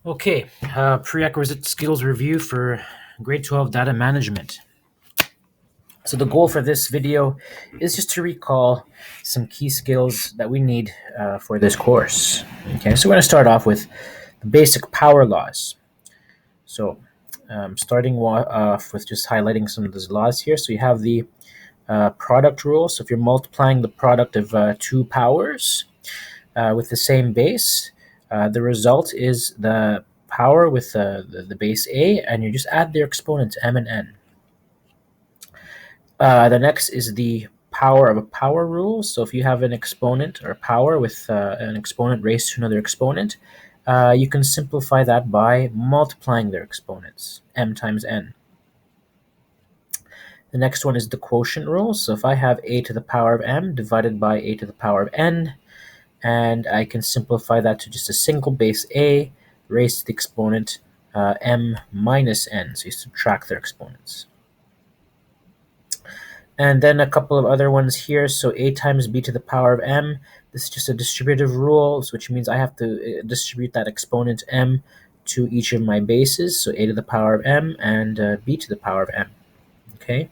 Okay, prerequisite skills review for grade 12 data management. So the goal for this video is just to recall some key skills that we need for this course. Okay, so we're going to start off with the basic power laws. So starting off with just highlighting some of those laws here. So you have the product rule. So if you're multiplying the product of two powers with the same base, the result is the power with the base a, and you just add their exponents m and n. The next is the power of a power rule. So if you have an exponent or power with an exponent raised to another exponent, you can simplify that by multiplying their exponents, m times n. The next one is the quotient rule. So if I have a to the power of m divided by a to the power of n, and I can simplify that to just a single base a raised to the exponent m minus n. So you subtract their exponents. And then a couple of other ones here. So a times b to the power of m. This is just a distributive rule, which means I have to distribute that exponent m to each of my bases. So a to the power of m and b to the power of m. Okay.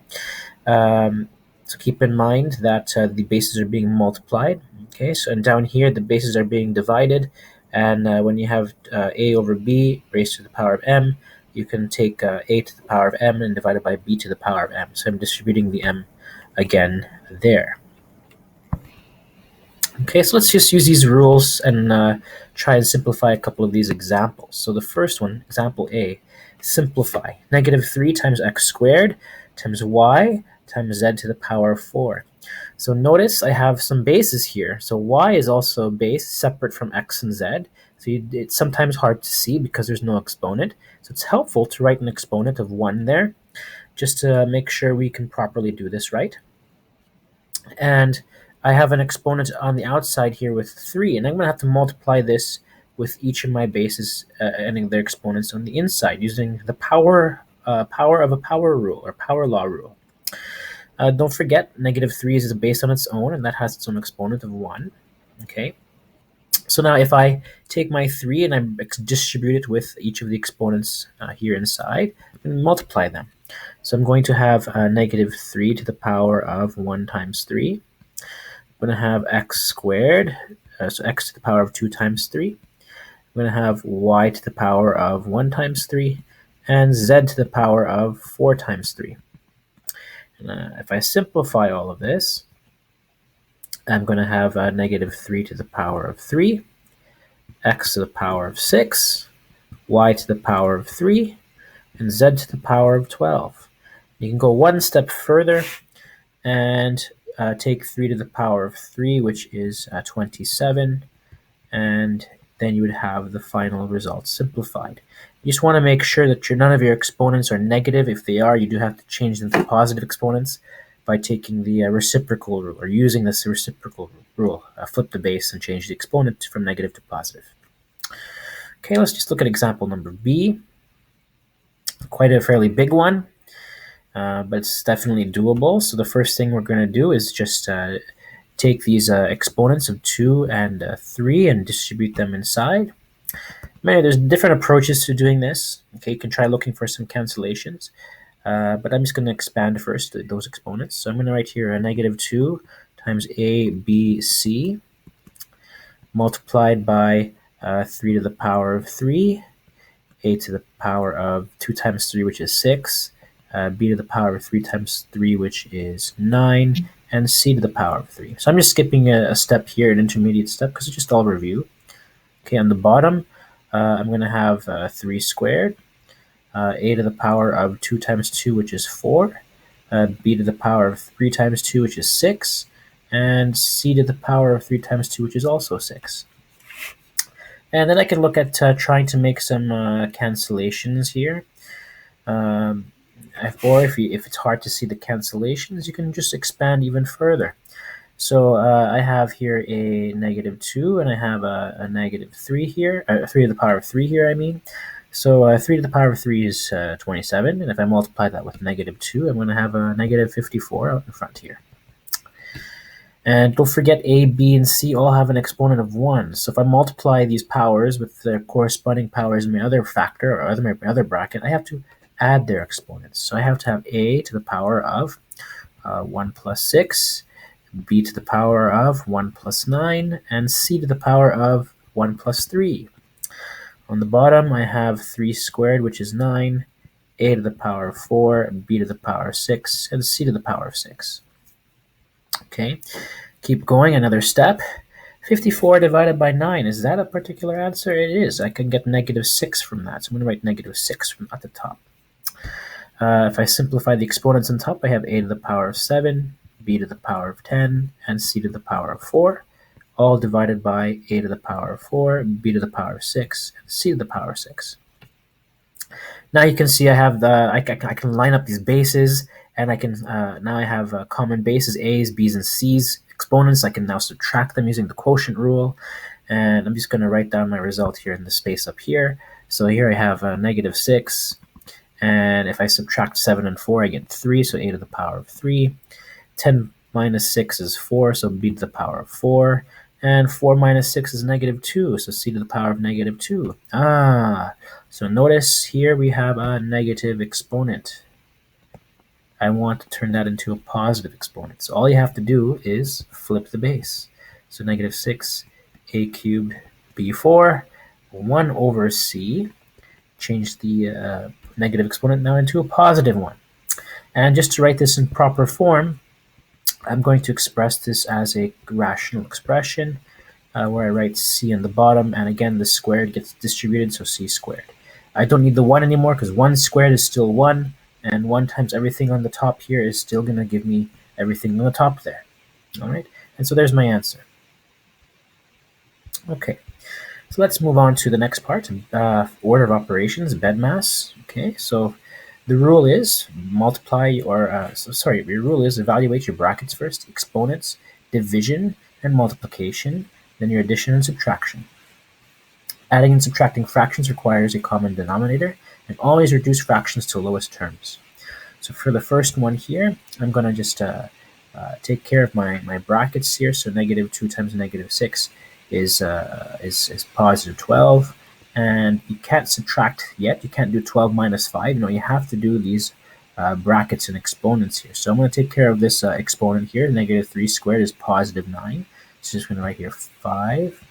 So keep in mind that the bases are being multiplied. Okay. So and down here the bases are being divided, and when you have a over b raised to the power of m, you can take a to the power of m and divide it by b to the power of m. So I'm distributing the m again there. Okay, so let's just use these rules and try and simplify a couple of these examples. So the first one, example A, simplify. -3 times x squared times y times z to the power of 4. So notice I have some bases here. So y is also a base separate from x and z. So it's sometimes hard to see because there's no exponent. So it's helpful to write an exponent of 1 there just to make sure we can properly do this right. And I have an exponent on the outside here with 3, and I'm going to have to multiply this with each of my bases and their exponents on the inside using the power of a power rule or power law rule. Don't forget, -3 is a base on its own, and that has its own exponent of 1. Okay. So now if I take my 3 and I distribute it with each of the exponents here inside, and multiply them. So I'm going to have -3 to the power of 1 times 3. I'm going to have x squared, so x to the power of 2 times 3. I'm going to have y to the power of 1 times 3, and z to the power of 4 times 3. And, if I simplify all of this, I'm going to have -3 to the power of 3, x to the power of 6, y to the power of 3, and z to the power of 12. You can go one step further and take 3 to the power of 3, which is 27, and then you would have the final result simplified. You just want to make sure that none of your exponents are negative. If they are, you do have to change them to positive exponents by taking the reciprocal rule, or using this reciprocal rule. Flip the base and change the exponent from negative to positive. Okay, let's just look at example number B. Quite a fairly big one. But it's definitely doable. So the first thing we're going to do is just take these exponents of 2 and 3 and distribute them inside. There's different approaches to doing this. Okay, you can try looking for some cancellations, but I'm just going to expand first those exponents. So I'm going to write here a -2 times a, b, c multiplied by 3 to the power of 3, a to the power of 2 times 3, which is 6, b to the power of 3 times 3, which is 9, and c to the power of 3. So I'm just skipping a step here, an intermediate step, because it's just all review. Okay, on the bottom, I'm going to have 3 squared, a to the power of 2 times 2, which is 4, b to the power of 3 times 2, which is 6, and c to the power of 3 times 2, which is also 6. And then I can look at trying to make some cancellations here. Or if it's hard to see the cancellations, you can just expand even further. So I have here a -2, and I have a -3 here, 3 to the power of 3 here, I mean. So 3 to the power of 3 is 27, and if I multiply that with -2, I'm going to have a -54 out in front here. And don't forget A, B, and C all have an exponent of 1. So if I multiply these powers with the corresponding powers in my other factor or my other bracket, I have to add their exponents. So I have to have A to the power of 1 plus 6, B to the power of 1 plus 9, and C to the power of 1 plus 3. On the bottom, I have 3 squared, which is 9, A to the power of 4, B to the power of 6, and C to the power of 6. Okay, keep going, another step. 54 divided by 9, is that a particular answer? It is. I can get negative 6 from that, so I'm going to write negative 6 from at the top. If I simplify the exponents on top, I have A to the power of 7, B to the power of 10, and C to the power of 4, all divided by A to the power of 4, B to the power of 6, and C to the power of 6. Now you can see I have I can line up these bases, and I can now I have common bases, A's, B's, and C's exponents. I can now subtract them using the quotient rule, and I'm just going to write down my result here in the space up here. So here I have negative 6, and if I subtract 7 and 4, I get 3, so A to the power of 3. 10 minus 6 is 4, so B to the power of 4. And 4 minus 6 is negative 2, so C to the power of negative 2. So notice here we have a negative exponent. I want to turn that into a positive exponent. So all you have to do is flip the base. So negative 6, A cubed, B4, 1 over C. Change the negative exponent now into a positive one. And just to write this in proper form, I'm going to express this as a rational expression where I write C on the bottom, and again the squared gets distributed, so C squared. I don't need the 1 anymore because 1 squared is still 1, and 1 times everything on the top here is still going to give me everything on the top there. All right, and so there's my answer. Okay, so let's move on to the next part, order of operations, BEDMAS. Okay, so the rule is your rule is evaluate your brackets first, exponents, division, and multiplication, then your addition and subtraction. Adding and subtracting fractions requires a common denominator, and always reduce fractions to lowest terms. So for the first one here, I'm going to just take care of my brackets here. So negative 2 times negative 6 is positive 12. And you can't subtract yet. You can't do 12 minus 5. No, you have to do these brackets and exponents here. So I'm going to take care of this exponent here. Negative 3 squared is positive 9. So just going to write here 5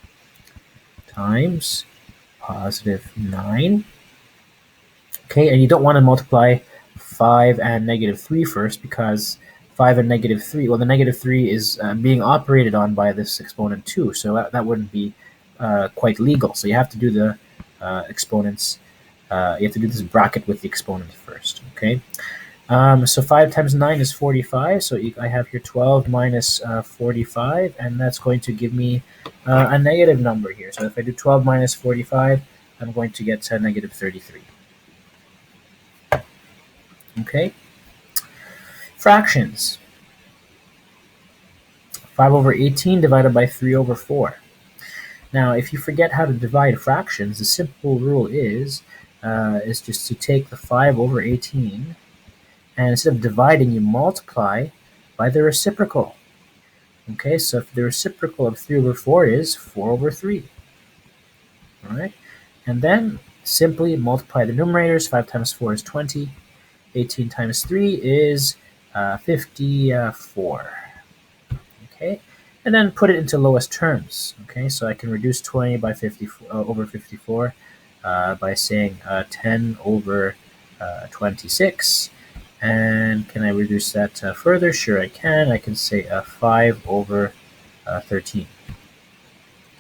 times positive 9. Okay, and you don't want to multiply 5 and negative 3 first, because 5 and negative 3, well, the negative 3 is being operated on by this exponent too, so that wouldn't be quite legal. So you have to do the exponents, you have to do this bracket with the exponent first, okay? So 5 times 9 is 45, so I have here 12 minus 45, and that's going to give me a negative number here. So if I do 12 minus 45, I'm going to get negative 33. Okay? Fractions. 5 over 18 divided by 3 over 4. Now, if you forget how to divide fractions, the simple rule is just to take the 5 over 18, and instead of dividing, you multiply by the reciprocal. Okay, so if the reciprocal of 3 over 4 is 4 over 3. All right, and then simply multiply the numerators. 5 times 4 is 20. 18 times 3 is 54. Okay, and then put it into lowest terms. Okay, so I can reduce 20 by 54 over 54 by saying 10 over 26. And can I reduce that further? Sure, I can. I can say 5 over 13.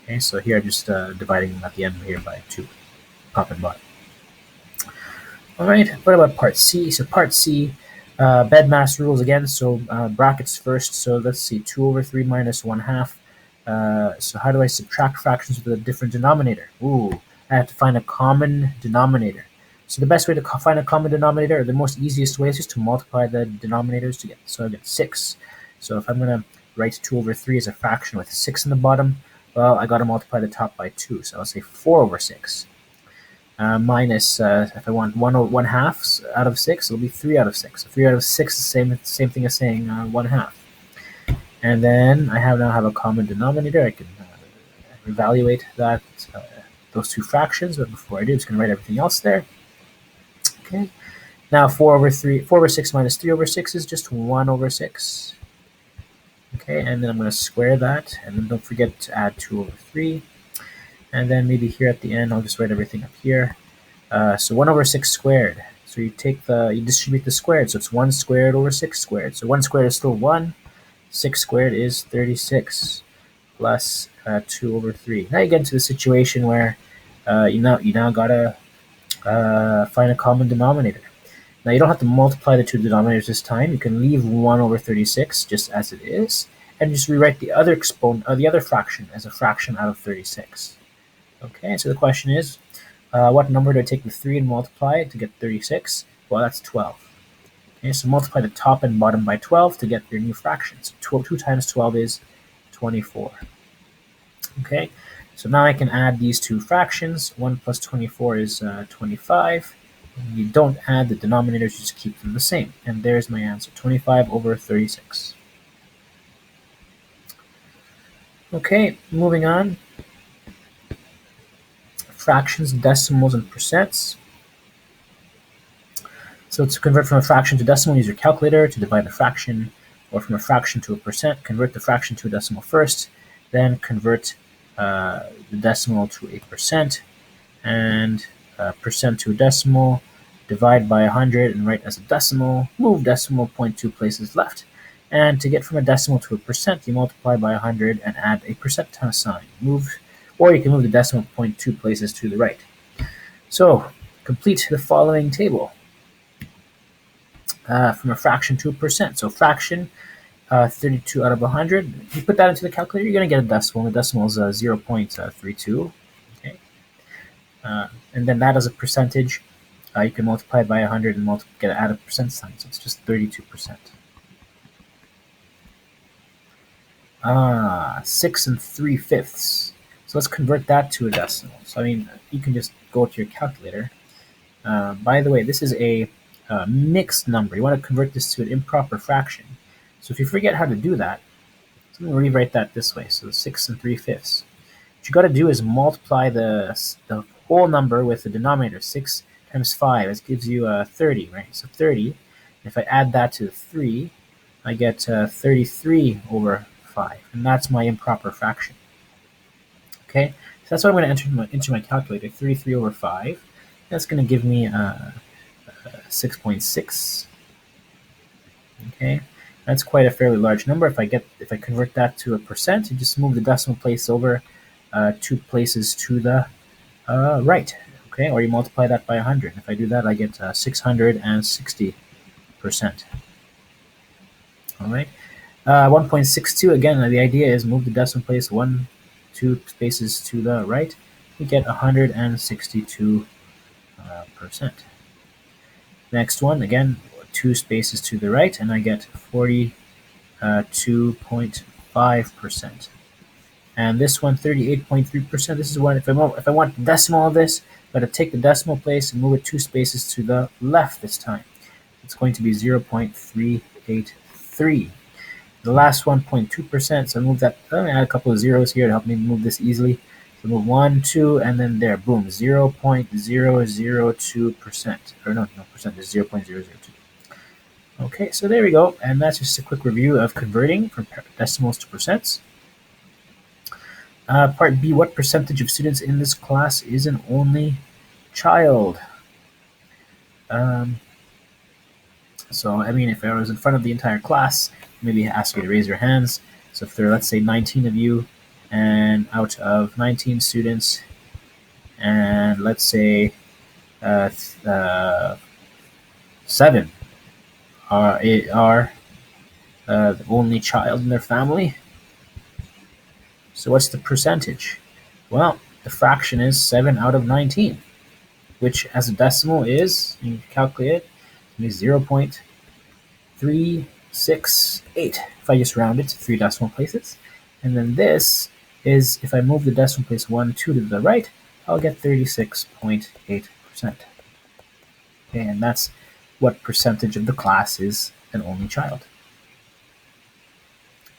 Okay, so here I'm just dividing them at the end here by 2, top and bottom. All right, what about part C? So part C, BEDMAS rules again, so brackets first. So let's see, 2 over 3 minus 1/2. So how do I subtract fractions with a different denominator? Ooh, I have to find a common denominator. So the best way to find a common denominator, or the most easiest way, is just to multiply the denominators together. So I get 6. So if I'm going to write 2 over 3 as a fraction with 6 in the bottom, well, I got to multiply the top by 2. So I'll say 4 over 6. Minus, if I want 1/2 out of 6, it'll be 3 out of 6. So 3 out of 6 is the same thing as saying 1/2. And then I now have a common denominator. I can evaluate that those two fractions, but before I do, I'm just going to write everything else there. Okay. Now 4 over 6 minus 3 over 6 is just 1 over 6. Okay, and then I'm going to square that, and then don't forget to add 2 over 3. And then maybe here at the end, I'll just write everything up here. So 1 over 6 squared. So you distribute the squared, so it's 1 squared over 6 squared. So 1 squared is still 1. 6 squared is 36 plus 2 over 3. Now you get into the situation where you now gotta find a common denominator. Now you don't have to multiply the two denominators this time. You can leave 1 over 36 just as it is, and just rewrite the other fraction as a fraction out of 36. Okay, so the question is, what number do I take the 3 and multiply to get 36? Well, that's 12. Okay, so multiply the top and bottom by 12 to get your new fraction. So 2 times 12 is 24. Okay, so now I can add these two fractions. 1 plus 24 is 25. You don't add the denominators, you just keep them the same. And there's my answer, 25 over 36. Okay, moving on. Fractions, decimals, and percents. So to convert from a fraction to decimal, use your calculator to divide a fraction, or from a fraction to a percent, convert the fraction to a decimal first, then convert the decimal to a percent, and percent to a decimal, divide by 100 and write as a decimal, move decimal point 2 places left. And to get from a decimal to a percent, you multiply by 100 and add a percent sign. Or you can move the decimal point 2 places to the right. So complete the following table. From a fraction to a percent. So fraction, 32 out of 100. If you put that into the calculator, you're going to get a decimal. The decimal is 0.32. Okay. And then that as a percentage, you can multiply it by 100 and add a percent sign. So it's just 32%. 6 3/5. So let's convert that to a decimal. So you can just go to your calculator. By the way, this is a mixed number. You want to convert this to an improper fraction. So if you forget how to do that, so I'm going to rewrite that this way. So 6 3/5. What you got to do is multiply the whole number with the denominator. 6 times 5, this gives you 30, right? So 30. If I add that to 3, I get 33 over 5, and that's my improper fraction. Okay, so that's what I'm going to enter my calculator. 33 over 5. That's going to give me 6.6. Okay, that's quite a fairly large number. If I convert that to a percent, you just move the decimal place over 2 places to the right. Okay, or you multiply that by 100. If I do that, I get 660%. All right, 1.62. Again, the idea is move the decimal place 2 spaces to the right. You get 162%. Next one, again, 2 spaces to the right, and I get 42.5%. And this one, 38.3%. This is one, if I want the decimal of this, I got to take the decimal place and move it 2 spaces to the left this time. It's going to be 0.383. The last one, 0.2%. So I move that. Let me add a couple of zeros here to help me move this easily. So move 1, 2, and then there, boom, 0.002%. Or no percent, is 0.002. Okay, so there we go. And that's just a quick review of converting from decimals to percents. Part B, what percentage of students in this class is an only child? So, if I was in front of the entire class, maybe ask you to raise your hands. So if there are, let's say, 19 of you, and out of 19 students, and let's say 7 are the only child in their family. So what's the percentage? Well, the fraction is 7 out of 19, which as a decimal is, you can calculate it, 0.368. If I just round it to 3 decimal places. And then this is, if I move the decimal place 1, 2 to the right, I'll get 36.8%. Okay, and that's what percentage of the class is an only child.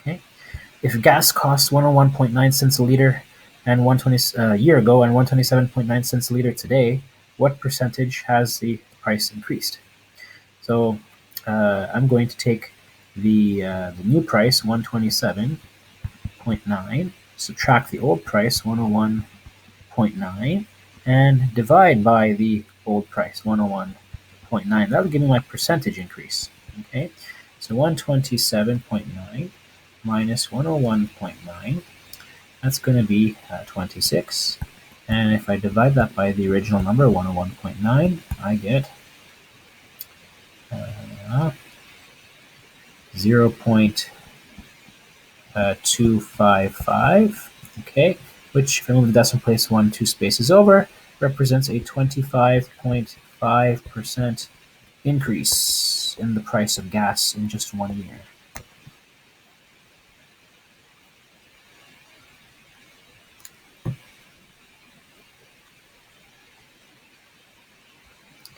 Okay, If gas cost 101.9 cents a liter and a year ago and 127.9 cents a liter today, what percentage has the price increased? So I'm going to take the new price, 127.9, subtract the old price, 101.9, and divide by the old price, 101.9. That'll give me my percentage increase. Okay, so 127.9 minus 101.9, that's going to be 26. And if I divide that by the original number, 101.9, I get 0.255, okay, which if I move the decimal place 2 spaces over, represents a 25.5% increase in the price of gas in just 1 year.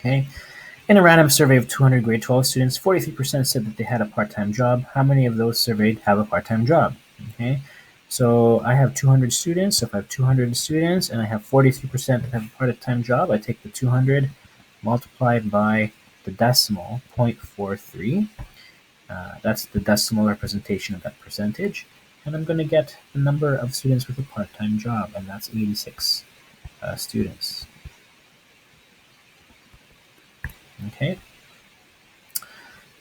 Okay. In a random survey of 200 grade 12 students, 43% said that they had a part-time job. How many of those surveyed have a part-time job? Okay, so I have 200 students. So if I have 200 students and I have 43% that have a part-time job, I take the 200 multiplied by the decimal 0.43. That's the decimal representation of that percentage. And I'm going to get the number of students with a part-time job, and that's 86 students. Okay.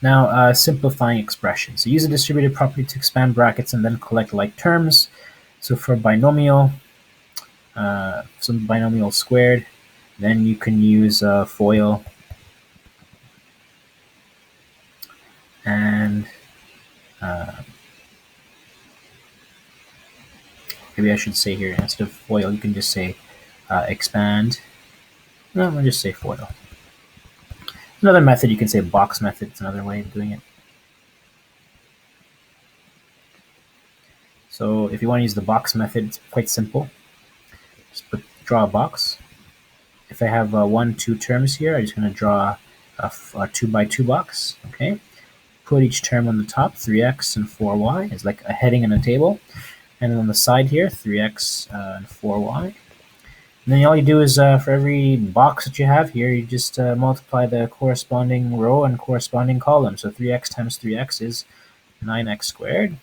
Now, simplifying expressions. So use a distributed property to expand brackets and then collect like terms. So for binomial, some binomial squared, then you can use FOIL and maybe I should say here, instead of FOIL, you can just say expand. No, I'll just say FOIL. Another method, you can say box method. It's another way of doing it. So if you want to use the box method, it's quite simple. Just draw a box. If I have 1, 2 terms here, I'm just going to draw a 2x2 box. Okay. Put each term on the top, 3x and 4y. It's like a heading in a table. And then on the side here, 3x and 4y. And then all you do is for every box that you have here, you just multiply the corresponding row and corresponding column. So 3x times 3x is 9x squared.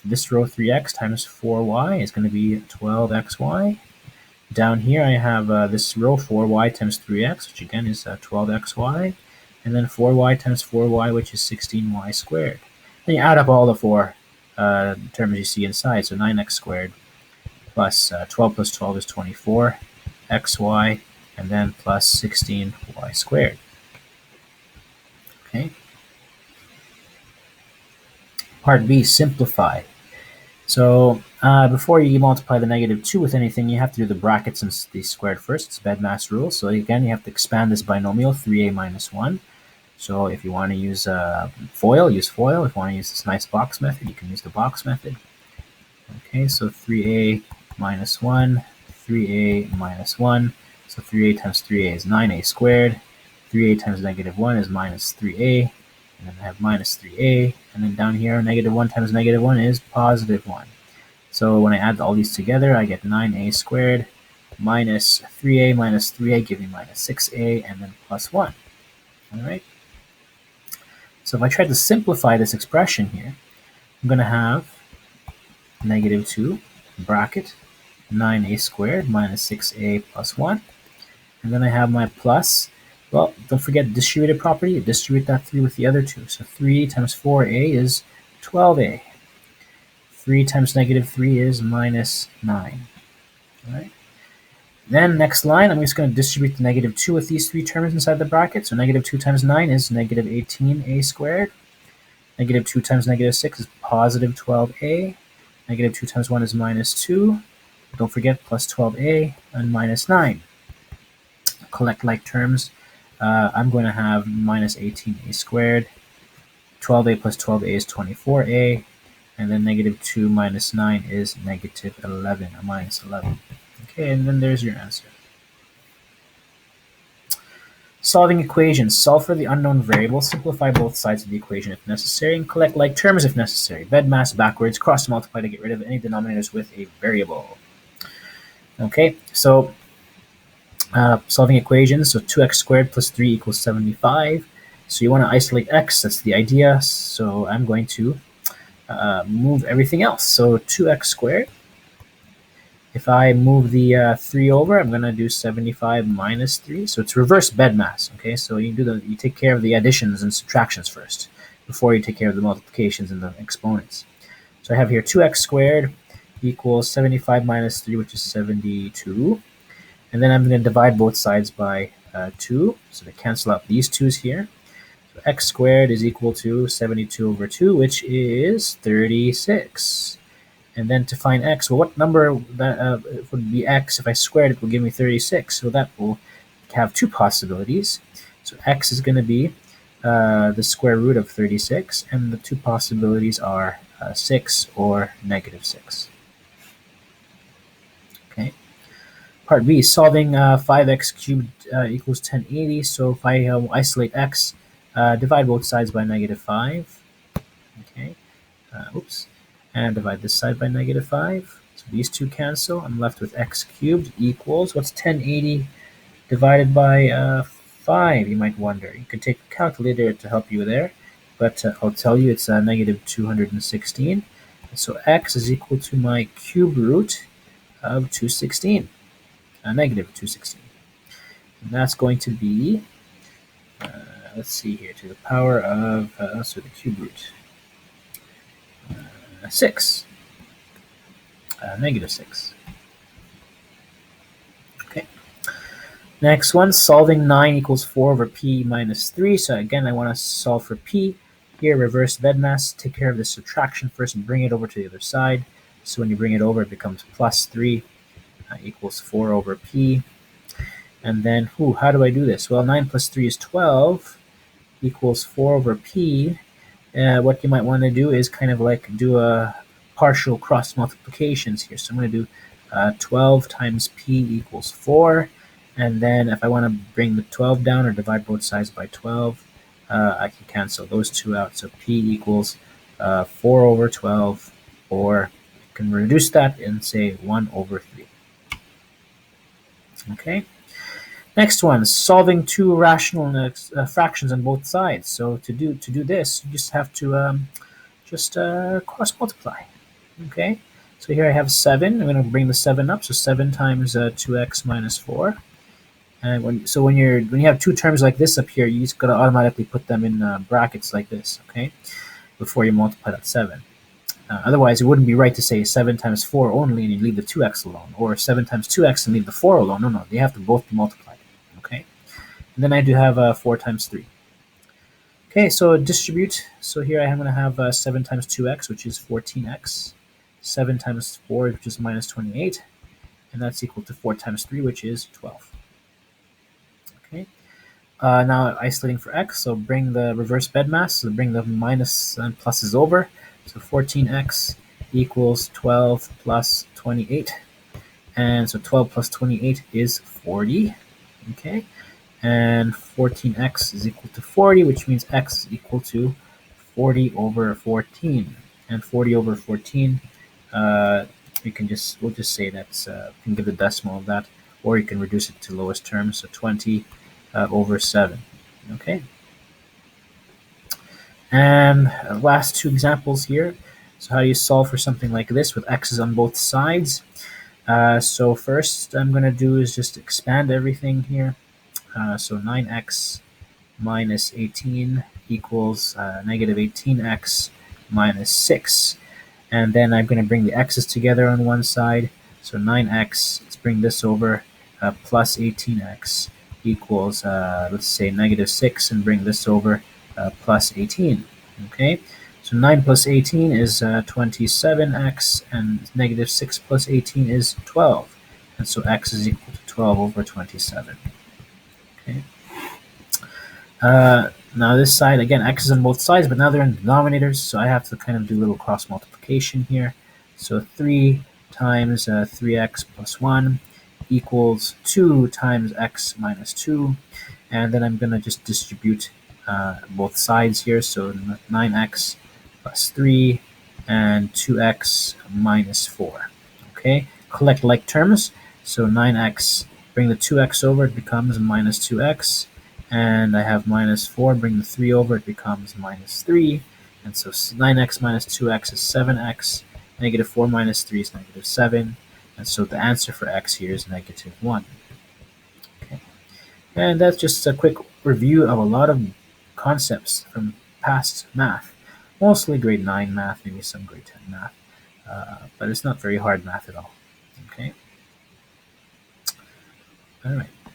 This row 3x times 4y is going to be 12xy. Down here I have this row 4y times 3x, which again is 12xy. And then 4y times 4y, which is 16y squared. Then you add up all the 4 terms you see inside. So 9x squared plus 12 plus 12 is 24xy, and then plus 16y squared. Okay. Part B, simplify. So before you multiply the -2 with anything, you have to do the brackets and the squared first. It's BEDMAS rule. So again, you have to expand this binomial, 3a minus 1. So if you want to use FOIL, use FOIL. If you want to use this nice box method, you can use the box method. Okay, so 3a minus 1, 3a minus 1. So 3a times 3a is 9a squared. 3a times -1 is minus 3a. And then I have minus 3a. And then down here, -1 times -1 is positive 1. So when I add all these together, I get 9a squared minus 3a give me minus 6a, and then plus 1. All right. So if I try to simplify this expression here, I'm going to have -2 bracket 9a squared minus 6a plus 1. And then I have my plus. Well, don't forget distributed property. Distribute that 3 with the other 2. So 3 times 4a is 12a. 3 times -3 is minus 9. All right. Then next line, I'm just going to distribute the -2 with these 3 terms inside the bracket. So -2 times 9 is -18a squared. -2 times -6 is positive 12a. -2 times 1 is minus 2. Don't forget plus 12a and minus 9. Collect like terms. I'm going to have minus 18a squared. 12a plus 12a is 24a. And then -2 minus 9 is -11, or minus 11. Okay, and then there's your answer. Solving equations. Solve for the unknown variable. Simplify both sides of the equation if necessary, and collect like terms if necessary. BEDMAS backwards. Cross multiply to get rid of any denominators with a variable. Okay, so solving equations. So 2x squared plus 3 equals 75. So you want to isolate x. That's the idea. So I'm going to move everything else. So 2x squared. If I move the 3 over, I'm going to do 75 minus 3. So it's reverse BEDMAS. Okay, so you take care of the additions and subtractions first before you take care of the multiplications and the exponents. So I have here 2x squared equals 75 minus 3, which is 72. And then I'm going to divide both sides by 2. So to cancel out these 2's here. So x squared is equal to 72 over 2, which is 36. And then to find x, well, what number that would be x? If I squared it, will give me 36. So that will have two possibilities. So x is going to be the square root of 36, and the two possibilities are 6 or negative 6. Okay. Part B, solving 5x cubed equals 1080. So if I isolate x, divide both sides by negative 5. Okay. Oops. And divide this side by negative 5. So these two cancel. I'm left with x cubed equals, what's 1080 divided by 5, you might wonder. You could take a calculator to help you there, but I'll tell you it's negative 216. So x is equal to my cube root of 216, negative 216. And that's going to be, let's see here, to the power of, so the cube root. 6, negative 6. Okay. Next one, solving 9 equals 4 over p minus 3. So again, I want to solve for p. Here, reverse BEDMAS. Take care of the subtraction first and bring it over to the other side. So when you bring it over, it becomes plus 3 equals 4 over p. And then, how do I do this? Well, 9 plus 3 is 12 equals 4 over p. What you might want to do is kind of like do a partial cross multiplications here. So I'm going to do 12 times p equals 4. And then if I want to bring the 12 down or divide both sides by 12, I can cancel those two out. So p equals 4 over 12, or you can reduce that and say 1 over 3. Okay. Next one, solving two rational fractions on both sides. So to do this, you just have to cross multiply. Okay, so here I have 7. I'm going to bring the 7 up. So 7 times 2x minus 4. And when you have two terms like this up here, you just gotta automatically put them in brackets like this. Okay, before you multiply that 7. Otherwise, it wouldn't be right to say 7 times 4 only and you leave the 2x alone, or 7 times 2x and leave the 4 alone. No, they have to both be multiplied. Okay, and then I do have 4 times 3. Okay, so distribute. So here I'm going to have 7 times 2x, which is 14x. 7 times 4, which is minus 28. And that's equal to 4 times 3, which is 12. Okay. Now isolating for x, so bring the reverse BEDMAS, so bring the minus and pluses over. So 14x equals 12 plus 28. And so 12 plus 28 is 40. Okay. And 14x is equal to 40, which means x is equal to 40 over 14. And 40 over 14, we'll just say that's, you can give the decimal of that, or you can reduce it to lowest terms, so 20 over 7. Okay. And last two examples here. So how do you solve for something like this with x's on both sides? So first I'm going to do is just expand everything here. So 9x minus 18 equals negative 18x minus 6. And then I'm going to bring the x's together on one side. So 9x, let's bring this over, plus 18x equals, let's say, negative 6, and bring this over, plus 18. Okay, so 9 plus 18 is 27x, and negative 6 plus 18 is 12. And so x is equal to 12 over 27. Okay. Now this side, again, x is on both sides, but now they're in denominators, so I have to kind of do a little cross multiplication here. So 3 times 3x plus 1 equals 2 times x minus 2. And then I'm going to just distribute both sides here. So 9x plus 3 and 2x minus 4. Okay, collect like terms. So 9x, bring the 2x over, it becomes minus 2x. And I have minus 4, bring the 3 over, it becomes minus 3. And so 9x minus 2x is 7x. Negative 4 minus 3 is negative 7. And so the answer for x here is negative 1. Okay. And that's just a quick review of a lot of concepts from past math. Mostly grade 9 math, maybe some grade 10 math. But it's not very hard math at all. Okay. All right.